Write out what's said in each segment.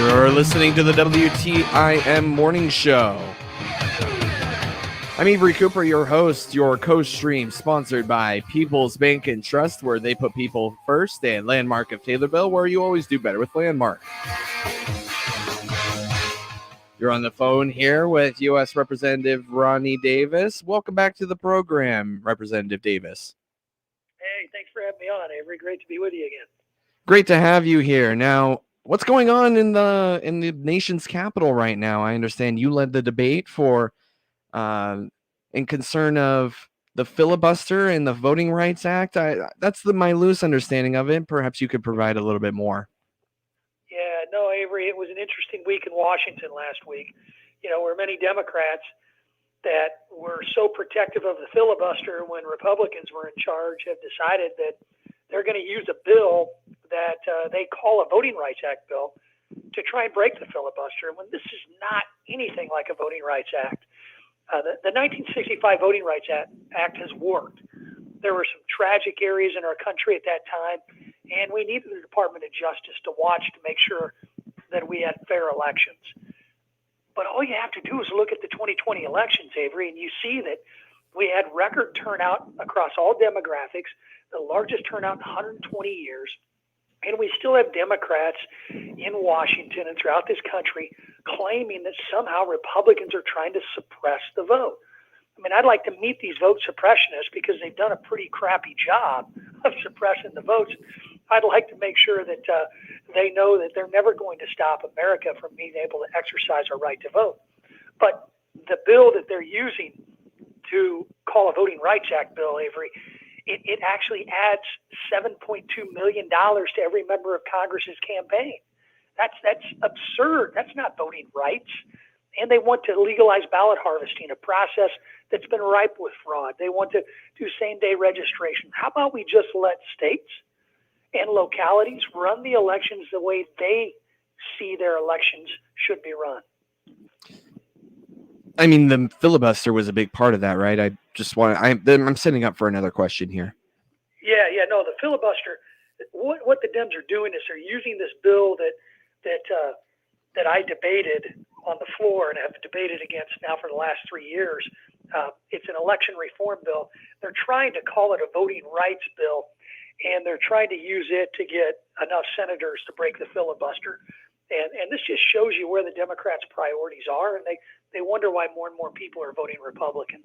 You're listening to the WTIM Morning Show. I'm Avery Cooper, your host, your co-stream, sponsored by People's Bank and Trust, where they put people first, and Landmark of Taylorville, where you always do better with Landmark. You're on the phone here with U.S. Representative Rodney Davis. Welcome back to the program, Representative Davis. Hey, thanks for having me on, Avery. Great to be with you again. Great to have you here. Now, what's going on in the nation's capital right now? I understand you led the debate for in concern of the filibuster and the Voting Rights Act. That's my loose understanding of it. Perhaps you could provide a little bit more. Yeah, no, Avery, it was an interesting week in Washington last week. You know, where many Democrats that were so protective of the filibuster when Republicans were in charge have decided that they're going to use a bill that they call a Voting Rights Act bill to try and break the filibuster, when this is not anything like a Voting Rights Act. The 1965 Voting Rights Act has worked. There were some tragic areas in our country at that time, and we needed the Department of Justice to watch to make sure that we had fair elections. But all you have to do is look at the 2020 elections, Avery, and you see that we had record turnout across all demographics, the largest turnout in 120 years, and we still have Democrats in Washington and throughout this country claiming that somehow Republicans are trying to suppress the vote. I mean, I'd like to meet these vote suppressionists because they've done a pretty crappy job of suppressing the votes. I'd like to make sure that they know that they're never going to stop America from being able to exercise our right to vote. But the bill that they're using to call a Voting Rights Act bill, Avery, it actually adds $7.2 million to every member of Congress's campaign. That's absurd. That's not voting rights. And they want to legalize ballot harvesting, a process that's been ripe with fraud. They want to do same-day registration. How about we just let states and localities run the elections the way they see their elections should be run? I mean, the filibuster was a big part of that, right? I'm setting up for another question here. Yeah. No, the filibuster. What the Dems are doing is they're using this bill that I debated on the floor and have debated against now for the last 3 years. It's an election reform bill. They're trying to call it a voting rights bill, and they're trying to use it to get enough senators to break the filibuster. And this just shows you where the Democrats' priorities are, and they wonder why more and more people are voting Republican.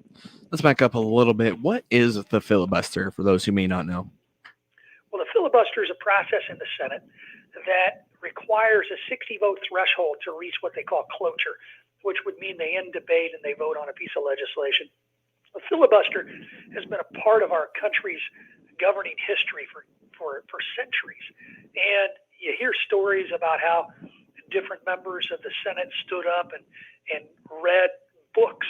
Let's back up a little bit. What is the filibuster, for those who may not know? Well, the filibuster is a process in the Senate that requires a 60-vote threshold to reach what they call cloture, which would mean they end debate and they vote on a piece of legislation. The filibuster has been a part of our country's governing history for centuries. And you hear stories about how different members of the Senate stood up and read books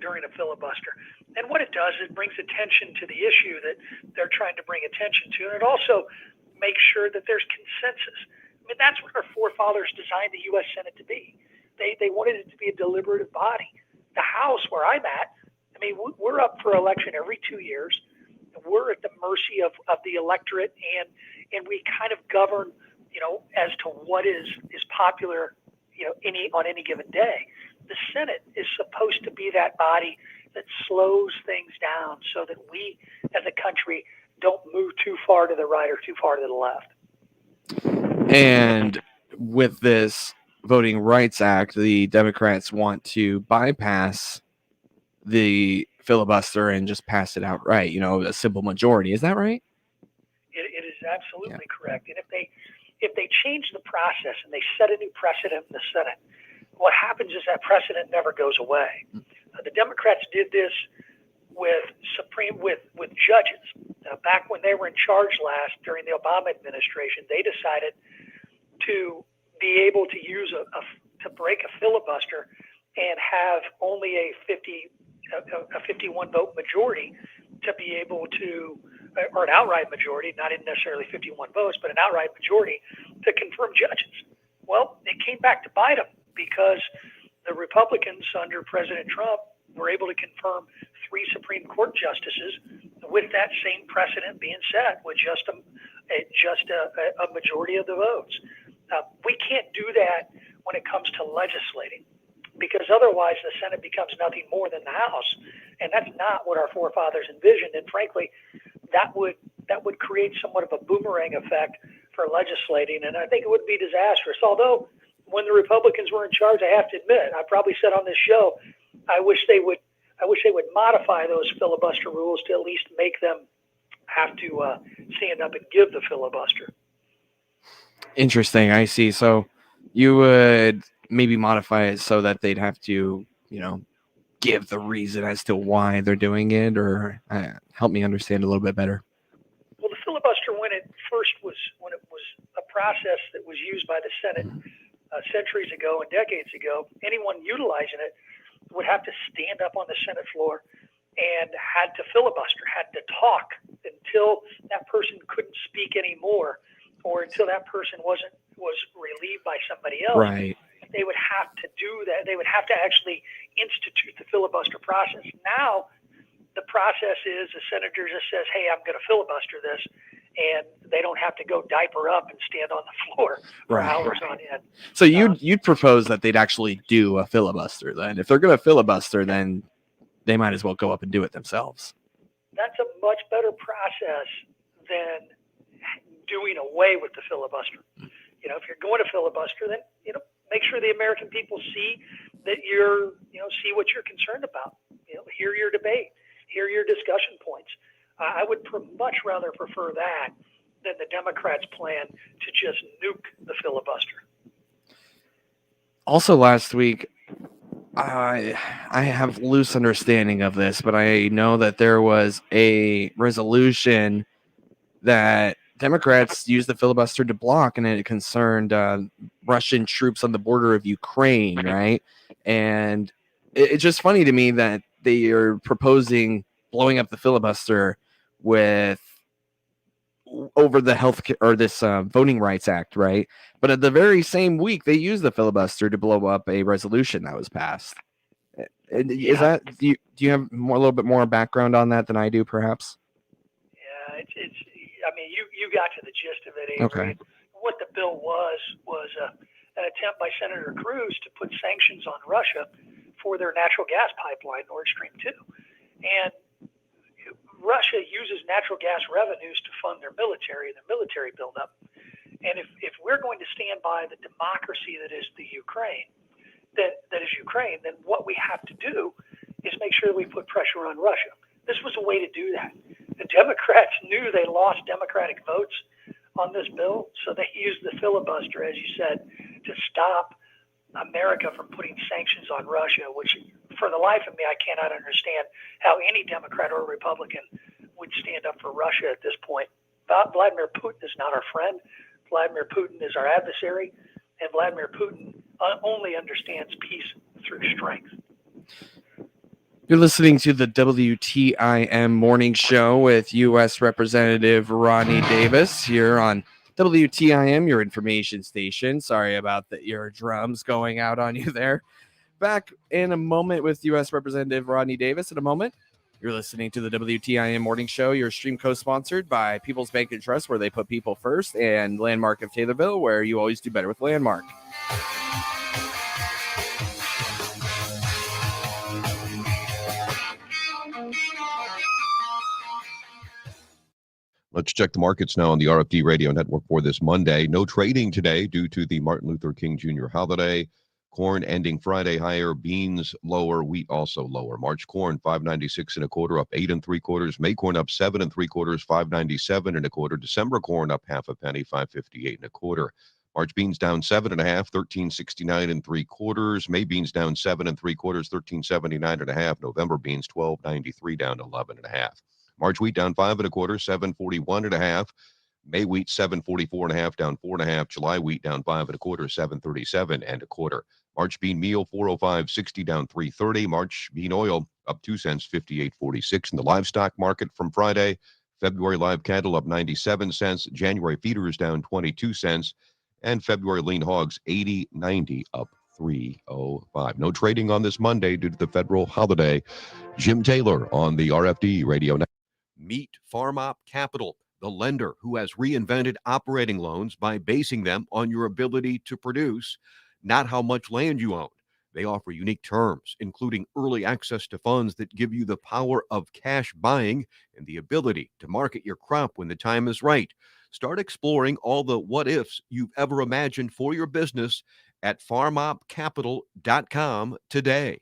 during a filibuster. And what it does, it brings attention to the issue that they're trying to bring attention to. And it also makes sure that there's consensus. I mean, that's what our forefathers designed the U.S. Senate to be. They wanted it to be a deliberative body. The House, where I'm at, I mean, we're up for election every 2 years. We're at the mercy of the electorate, and we kind of govern, as to what is popular, on any given day. The Senate is supposed to be that body that slows things down so that we, as a country, don't move too far to the right or too far to the left. And with this Voting Rights Act, the Democrats want to bypass the filibuster and just pass it outright, a simple majority. Is that right? It is absolutely correct. And if they change the process and they set a new precedent in the Senate, what happens is that precedent never goes away. The Democrats did this with judges. Back when they were in charge last during the Obama administration, they decided to be able to use to break a filibuster and have only a 51 vote majority to be able to, or an outright majority, not necessarily 51 votes, but an outright majority to confirm judges. Well, it came back to bite them because the Republicans under President Trump were able to confirm 3 Supreme Court justices with that same precedent being set with just a majority of the votes. We can't do that when it comes to legislating, because otherwise the Senate becomes nothing more than the House, and that's not what our forefathers envisioned. And frankly, that would create somewhat of a boomerang effect for legislating, and I think it would be disastrous. Although, when the Republicans were in charge, I have to admit, I probably said on this show, I wish they would modify those filibuster rules to at least make them have to stand up and give the filibuster. Interesting. I see. So you would maybe modify it so that they'd have to, give the reason as to why they're doing it, or help me understand a little bit better. Well, the filibuster, when it was a process that was used by the Senate centuries ago and decades ago, anyone utilizing it would have to stand up on the Senate floor and had to filibuster, had to talk until that person couldn't speak anymore, or until that person was relieved by somebody else. Right. They would have to do that. They would have to actually institute the filibuster process. Now, the process is the senator just says, "Hey, I'm going to filibuster this," and they don't have to go diaper up and stand on the floor for hours on end. So you'd propose that they'd actually do a filibuster then. If they're going to filibuster, then they might as well go up and do it themselves. That's a much better process than doing away with the filibuster. If you're going to filibuster, then make sure the American people see that see what you're concerned about. Hear your debate, hear your discussion points. I would much rather prefer that than the Democrats' plan to just nuke the filibuster. Also, last week, I have loose understanding of this, but I know that there was a resolution that Democrats used the filibuster to block, and it concerned Russian troops on the border of Ukraine, right? And it's just funny to me that they are proposing blowing up the filibuster over the healthcare or this Voting Rights Act, right? But at the very same week, they used the filibuster to blow up a resolution that was passed. Is that do you have a little bit more background on that than I do, perhaps? Yeah, it's. I mean, you got to the gist of it, Avery. Okay. What the bill was an attempt by Senator Cruz to put sanctions on Russia for their natural gas pipeline, Nord Stream 2. And Russia uses natural gas revenues to fund their military buildup. And if we're going to stand by the democracy that is the Ukraine, then what we have to do is make sure that we put pressure on Russia. This was a way to do that. The Democrats knew they lost Democratic votes on this bill, so they used the filibuster, as you said, to stop America from putting sanctions on Russia, which for the life of me, I cannot understand how any Democrat or Republican would stand up for Russia at this point. Vladimir Putin is not our friend. Vladimir Putin is our adversary, and Vladimir Putin only understands peace through strength. You're listening to the WTIM morning show with U.S. Representative Rodney Davis here on WTIM, your information station. Sorry about your drums going out on you there. Back in a moment with U.S. Representative Rodney Davis in a moment. You're listening to the WTIM morning show, your stream co-sponsored by People's Bank and Trust, where they put people first, and Landmark of Taylorville, where you always do better with Landmark. Let's check the markets now on the RFD Radio Network for this Monday. No trading today due to the Martin Luther King Jr. holiday. Corn ending Friday higher, beans lower, wheat also lower. March corn 5.96 1/4, up 8 3/4. May corn up 7 3/4, 5.97 1/4. December corn up half a penny, 5.58 1/4. March beans down 7 1/2, 13.69 3/4. May beans down 7 3/4, 13.79 1/2. November beans 12.93 down 11 1/2. March wheat down 5 1/4, 7.41 1/2. May wheat 7.44 1/2, down 4 1/2. July wheat down 5 1/4, 7.37 1/4. March bean meal 405.60, down 3.30. March bean oil up 2 cents, 58.46. In the livestock market from Friday, February live cattle up 97 cents. January feeders down 22 cents. And February lean hogs 80.90, up 3.05. No trading on this Monday due to the federal holiday. Jim Taylor on the RFD Radio Network. Meet FarmOp Capital, the lender who has reinvented operating loans by basing them on your ability to produce. not how much land you own. They offer unique terms, including early access to funds that give you the power of cash buying and the ability to market your crop when the time is right. Start exploring all the what ifs you've ever imagined for your business at farmopcapital.com today.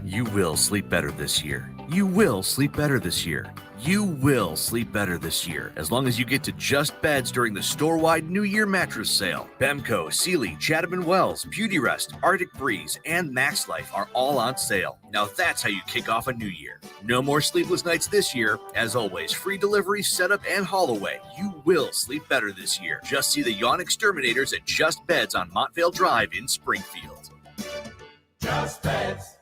You will sleep better this year. You will sleep better this year. You will sleep better this year as long as you get to Just Beds during the store-wide New Year mattress sale. Bemco, Sealy, Chatham & Wells, Beautyrest, Arctic Breeze, and Max Life are all on sale. Now that's how you kick off a new year. No more sleepless nights this year. As always, free delivery, setup, and haul away. You will sleep better this year. Just see the Yawn Exterminators at Just Beds on Montvale Drive in Springfield. Just Beds.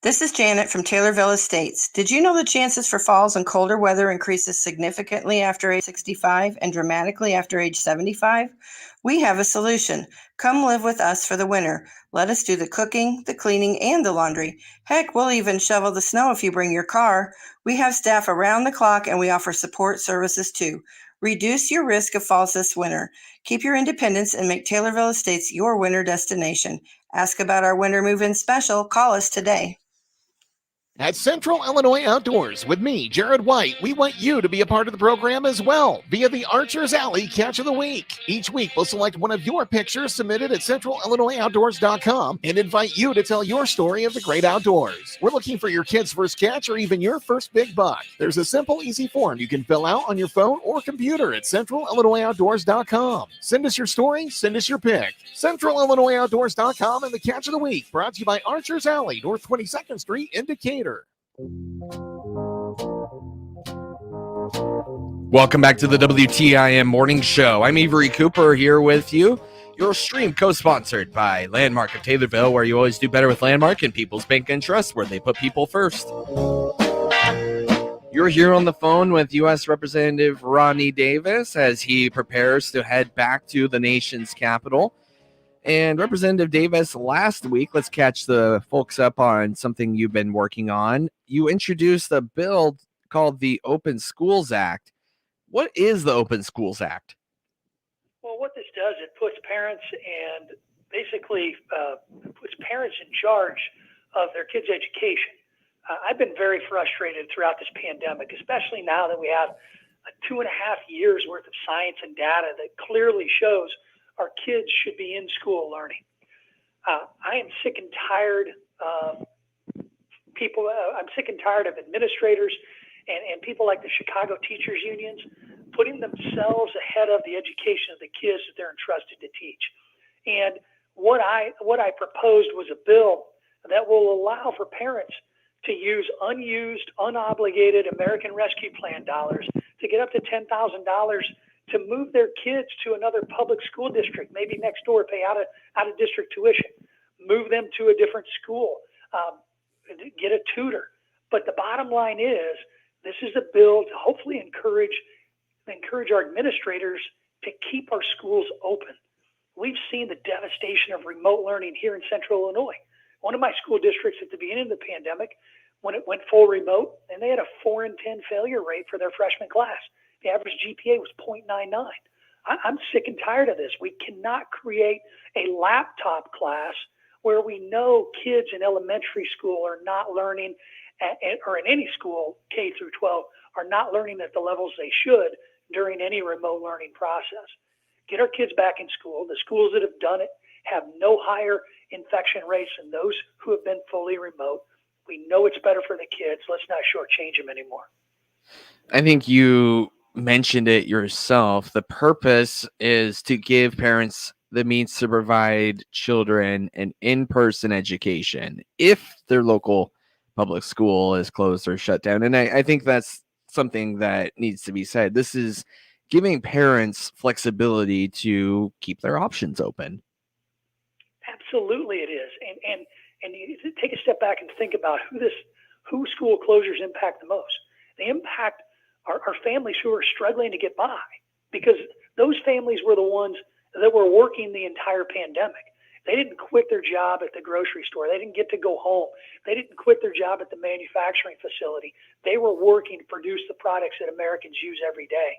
This is Janet from Taylorville Estates. Did you know the chances for falls and colder weather increases significantly after age 65 and dramatically after age 75? We have a solution. Come live with us for the winter. Let us do the cooking, the cleaning, and the laundry. Heck, we'll even shovel the snow if you bring your car. We have staff around the clock and we offer support services too. Reduce your risk of falls this winter. Keep your independence and make Taylorville Estates your winter destination. Ask about our winter move-in special. Call us today. At Central Illinois Outdoors with me, Jared White, we want you to be a part of the program as well via the Archer's Alley Catch of the Week. Each week, we'll select one of your pictures submitted at centralillinoisoutdoors.com and invite you to tell your story of the great outdoors. We're looking for your kid's first catch or even your first big buck. There's a simple, easy form you can fill out on your phone or computer at centralillinoisoutdoors.com. Send us your story, send us your pic. centralillinoisoutdoors.com and the Catch of the Week, brought to you by Archer's Alley, North 22nd Street in Decatur. Welcome back to the WTIM Morning Show. I'm Avery Cooper here with you. Your stream co-sponsored by Landmark of Taylorville, where you always do better with Landmark and People's Bank and Trust, where they put people first. You're here on the phone with U.S. Representative Rodney Davis as he prepares to head back to the nation's capital. And Representative Davis, last week, let's catch the folks up on something you've been working on. You introduced a bill called the Open Schools Act. What is the Open Schools Act? Well, what this does, it puts parents and basically puts parents in charge of their kids' education. I've been very frustrated throughout this pandemic, especially now that we have 2.5 years worth of science and data that clearly shows our kids should be in school learning. I am sick and tired of people. I'm sick and tired of administrators and people like the Chicago Teachers Unions putting themselves ahead of the education of the kids that they're entrusted to teach. And what I proposed was a bill that will allow for parents to use unused, unobligated American Rescue Plan dollars to get up to $10,000 to move their kids to another public school district, maybe next door, pay out of district tuition, move them to a different school, get a tutor. But the bottom line is, this is a bill to hopefully encourage our administrators to keep our schools open. We've seen the devastation of remote learning here in Central Illinois. One of my school districts at the beginning of the pandemic, when it went full remote, and they had a 4 in 10 failure rate for their freshman class. The average GPA was 0.99. I'm sick and tired of this. We cannot create a laptop class where we know kids in elementary school are not learning, or in any school, K through 12, are not learning at the levels they should during any remote learning process. Get our kids back in school. The schools that have done it have no higher infection rates than those who have been fully remote. We know it's better for the kids. Let's not shortchange them anymore. I think you mentioned it yourself. The purpose is to give parents the means to provide children an in-person education if their local public school is closed or shut down. And I think that's something that needs to be said. This is giving parents flexibility to keep their options open. Absolutely it is. And you take a step back and think about who school closures impact the most. They impact our families who are struggling to get by, because those families were the ones that were working the entire pandemic. They didn't quit their job at the grocery store. They didn't get to go home. They didn't quit their job at the manufacturing facility. They were working to produce the products that Americans use every day.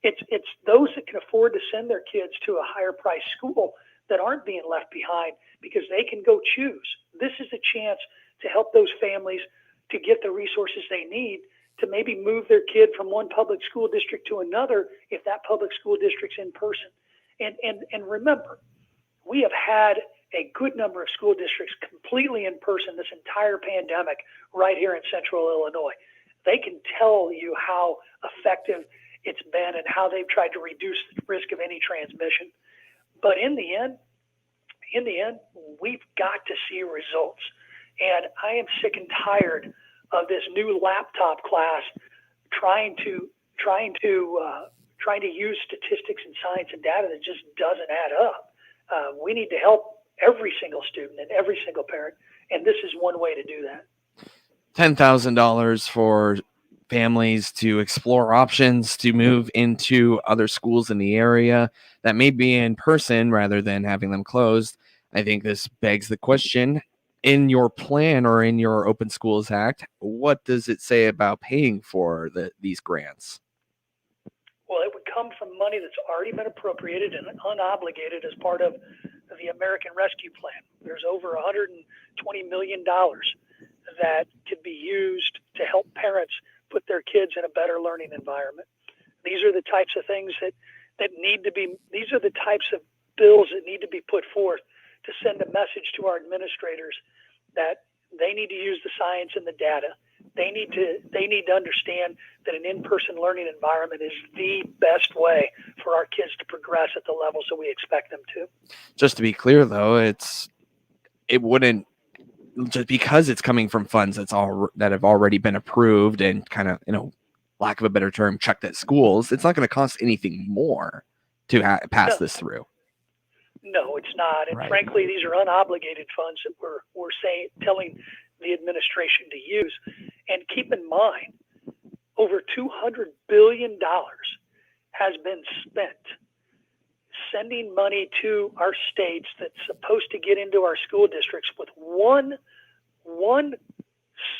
It's those that can afford to send their kids to a higher price school that aren't being left behind because they can go choose. This is a chance to help those families to get the resources they need to maybe move their kid from one public school district to another if that public school district's in person. And remember, we have had a good number of school districts completely in person this entire pandemic right here in central Illinois. They can tell you how effective it's been and how they've tried to reduce the risk of any transmission. But in the end, we've got to see results. And I am sick and tired of this new laptop class trying to use statistics and science and data that just doesn't add up. We need to help every single student and every single parent, and this is one way to do that. $10,000 for families to explore options to move into other schools in the area that may be in person rather than having them closed. I think this begs the question, in your plan or in your Open Schools Act, what does it say about paying for these grants? Well, it would come from money that's already been appropriated and unobligated as part of the American Rescue Plan. There's over $120 million that could be used to help parents put their kids in a better learning environment. These are the types of things that need to be, these are the types of bills that need to be put forth to send a message to our administrators that they need to use the science and the data. They need to understand that an in-person learning environment is the best way for our kids to progress at the levels that we expect them to. Just to be clear, though, it wouldn't, just because it's coming from funds that have already been approved and kind of, lack of a better term, chucked at schools. It's not going to cost anything more to pass this through. No, it's not. And Right. Frankly, these are unobligated funds that we're telling the administration to use. And keep in mind, over $200 billion has been spent sending money to our states that's supposed to get into our school districts with one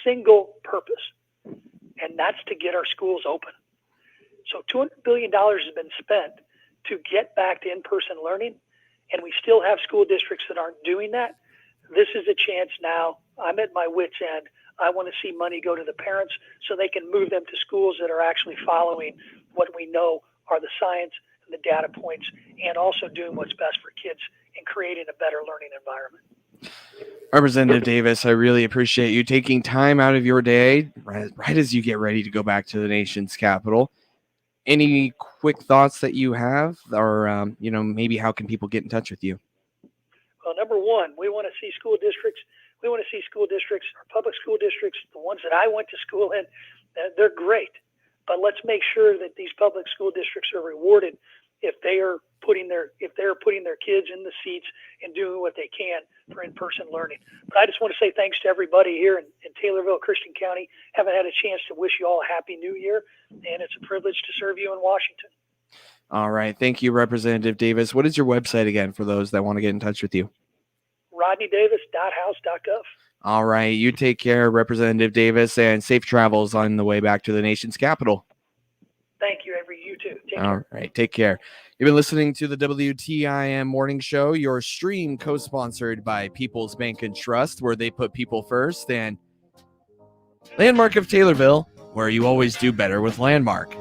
single purpose, and that's to get our schools open. So $200 billion has been spent to get back to in-person learning, and we still have school districts that aren't doing that. This is a chance now. I'm at my wit's end. I want to see money go to the parents so they can move them to schools that are actually following what we know are the science and the data points, and also doing what's best for kids and creating a better learning environment. Representative Davis, I really appreciate you taking time out of your day right as you get ready to go back to the nation's capital. Any quick thoughts that you have, or maybe how can people get in touch with you? Well, number one, we want to see school districts. We want to see school districts, our public school districts, the ones that I went to school in. They're great, but let's make sure that these public school districts are rewarded if they are putting their kids in the seats and doing what they can for in-person learning. But I just want to say thanks to everybody here in Taylorville, Christian County. Haven't had a chance to wish you all a happy new year, and it's a privilege to serve you in Washington. All right. Thank you, Representative Davis. What is your website again for those that want to get in touch with you? RodneyDavis.house.gov. All right. You take care, Representative Davis, and safe travels on the way back to the nation's capital. Thank you, Avery. You too. Take care. All right. Take care. You've been listening to the WTIM Morning Show, your stream co-sponsored by People's Bank and Trust, where they put people first, and Landmark of Taylorville, where you always do better with Landmark.